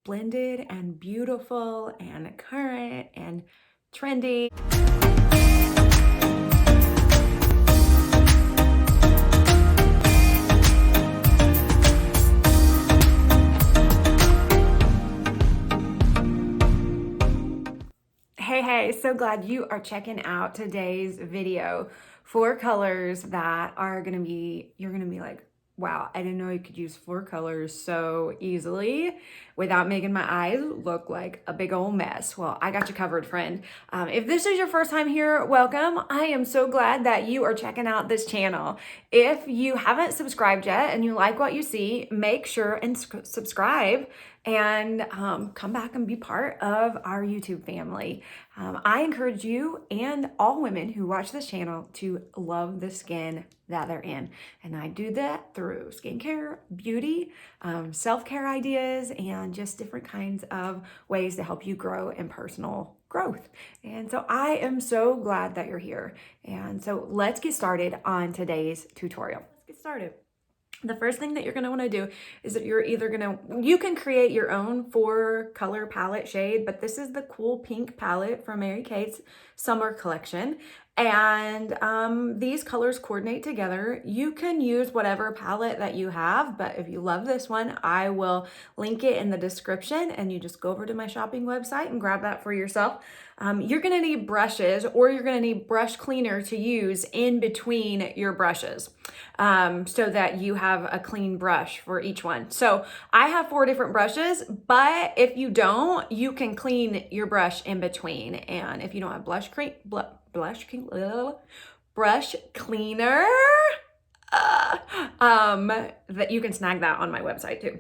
blended and beautiful and current and trendy. Hey, so glad you are checking out today's video. 4 colors that are gonna be, you're gonna be like, wow, I didn't know you could use 4 colors so easily without making my eyes look like a big old mess. Well, I got you covered, friend. If this is your first time here, welcome. I am so glad that you are checking out this channel. If you haven't subscribed yet and you like what you see, make sure and subscribe and come back and be part of our YouTube family. I encourage you and all women who watch this channel to love the skin that they're in. And I do that through skincare, beauty, self-care ideas, and just different kinds of ways to help you grow in personal growth. And so I am so glad that you're here. And so let's get started on today's tutorial. Let's get started. The first thing that you're going to want to do is that you can create your own 4 color palette shade, but this is the cool pink palette from Mary Kate's summer collection. And these colors coordinate together. You can use whatever palette that you have, but if you love this one, I will link it in the description and you just go over to my shopping website and grab that for yourself. You're going to need brushes, or you're going to need brush cleaner to use in between your brushes, so that you have a clean brush for each one. So I have 4 different brushes, but if you don't, you can clean your brush in between. And if you don't have brush cleaner, that you can snag that on my website too.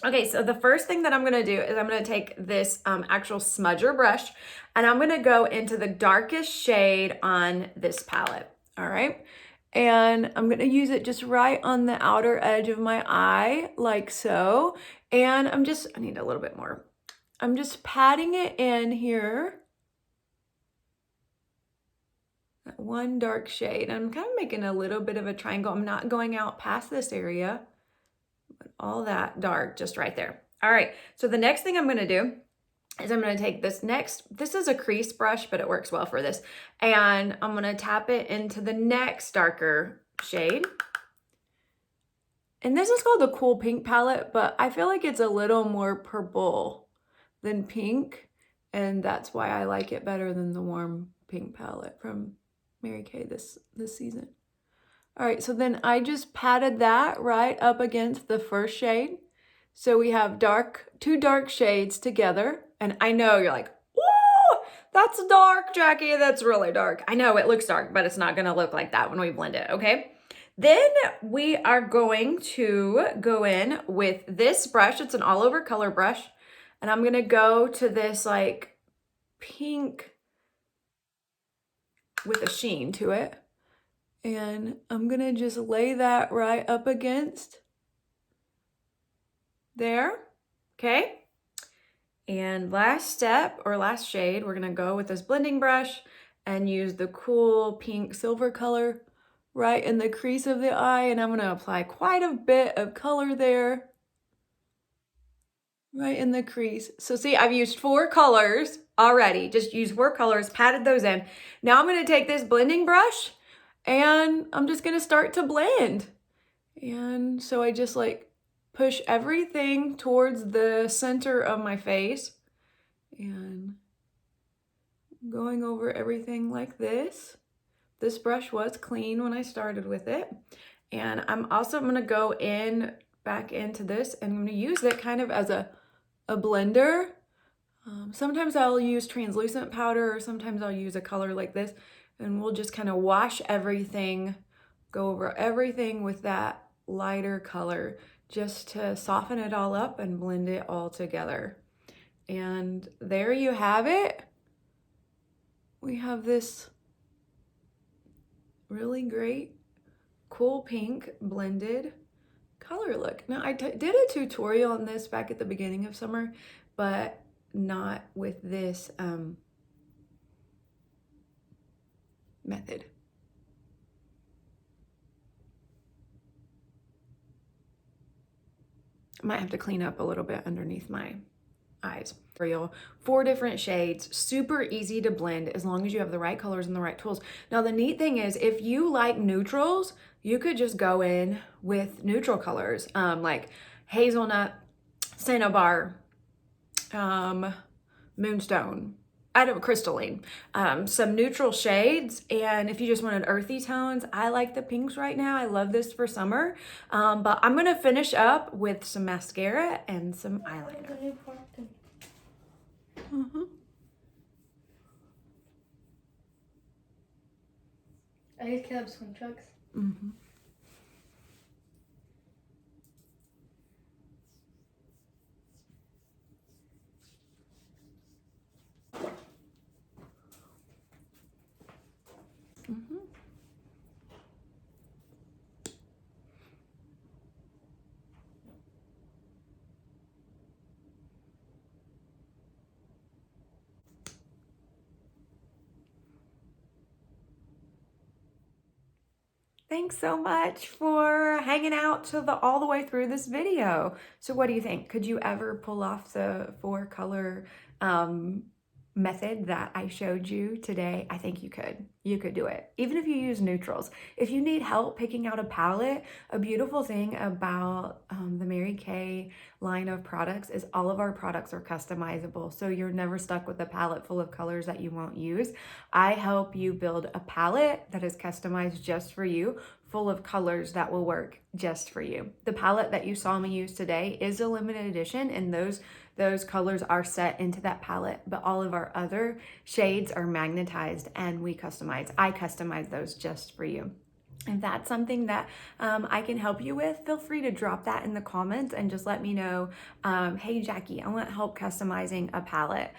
Okay, so the first thing that I'm gonna do is I'm gonna take this actual smudger brush and I'm gonna go into the darkest shade on this palette, all right? And I'm gonna use it just right on the outer edge of my eye, like so. And I need a little bit more. I'm just patting it in here. That one dark shade. I'm kind of making a little bit of a triangle. I'm not going out past this area. All that dark just right there. All right, so the next thing I'm gonna do is I'm gonna take this is a crease brush, but it works well for this. And I'm gonna tap it into the next darker shade. And this is called the Cool Pink palette, but I feel like it's a little more purple than pink. And that's why I like it better than the warm pink palette from Mary Kay this season. All right, so then I just patted that right up against the first shade. So we have 2 dark shades together. And I know you're like, whoa, that's dark, Jackie, that's really dark. I know it looks dark, but it's not gonna look like that when we blend it, okay? Then we are going to go in with this brush. It's an all over color brush. And I'm gonna go to this like pink with a sheen to it. And I'm gonna just lay that right up against there, okay? And last step, or last shade, we're gonna go with this blending brush and use the cool pink silver color right in the crease of the eye. And I'm gonna apply quite a bit of color there, right in the crease. So see, I've used 4 colors already, just used 4 colors, patted those in. Now I'm gonna take this blending brush and I'm just gonna start to blend. And so I just like push everything towards the center of my face and going over everything like this. This brush was clean when I started with it. And I'm also gonna go back into this and I'm gonna use it kind of as a blender. Sometimes I'll use translucent powder, or sometimes I'll use a color like this. And we'll just kind of wash everything, go over everything with that lighter color just to soften it all up and blend it all together. And there you have it. We have this really great, cool pink blended color look. Now I did a tutorial on this back at the beginning of summer, but not with this method. I might have to clean up a little bit underneath my eyes. Real, 4 different shades, super easy to blend as long as you have the right colors and the right tools. Now the neat thing is, if you like neutrals, you could just go in with neutral colors, like hazelnut, cinnabar, moonstone, crystalline, some neutral shades. And if you just wanted earthy tones, I like the pinks right now. I love this for summer. But I'm gonna finish up with some mascara and some eyeliner. I just have swing trucks. Thanks so much for hanging out all the way through this video. So what do you think? Could you ever pull off the 4-color method that I showed you today? I think you could. You could do it, even if you use neutrals. If you need help picking out a palette, a beautiful thing about the Mary Kay line of products is all of our products are customizable, so you're never stuck with a palette full of colors that you won't use. I help you build a palette that is customized just for you, full of colors that will work just for you. The palette that you saw me use today is a limited edition, and those colors are set into that palette, but all of our other shades are magnetized and I customize those just for you. If that's something that I can help you with, feel free to drop that in the comments and just let me know, hey Jacqui, I want help customizing a palette.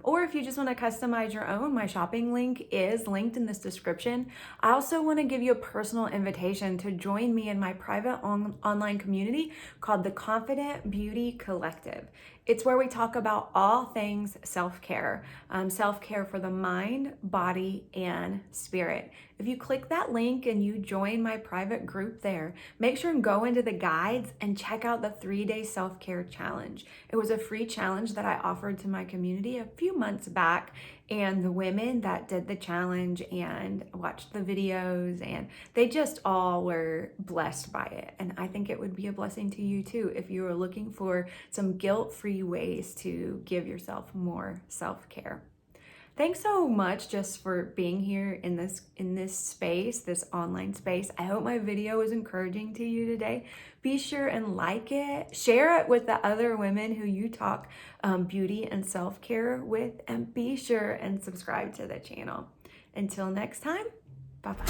Or if you just want to customize your own, my shopping link is linked in this description. I also want to give you a personal invitation to join me in my private online community called the Confident Beauty Collective. It's where we talk about all things self-care, self-care for the mind, body, and spirit. If you click that link and you join my private group there, make sure and go into the guides and check out the 3-day self-care challenge. It was a free challenge that I offered to my community a few months back, and the women that did the challenge and watched the videos, and they just all were blessed by it. And I think it would be a blessing to you too if you are looking for some guilt-free ways to give yourself more self-care. Thanks so much just for being here in this space, this online space. I hope my video was encouraging to you today. Be sure and like it, share it with the other women who you talk beauty and self-care with, and be sure and subscribe to the channel. Until next time, bye-bye.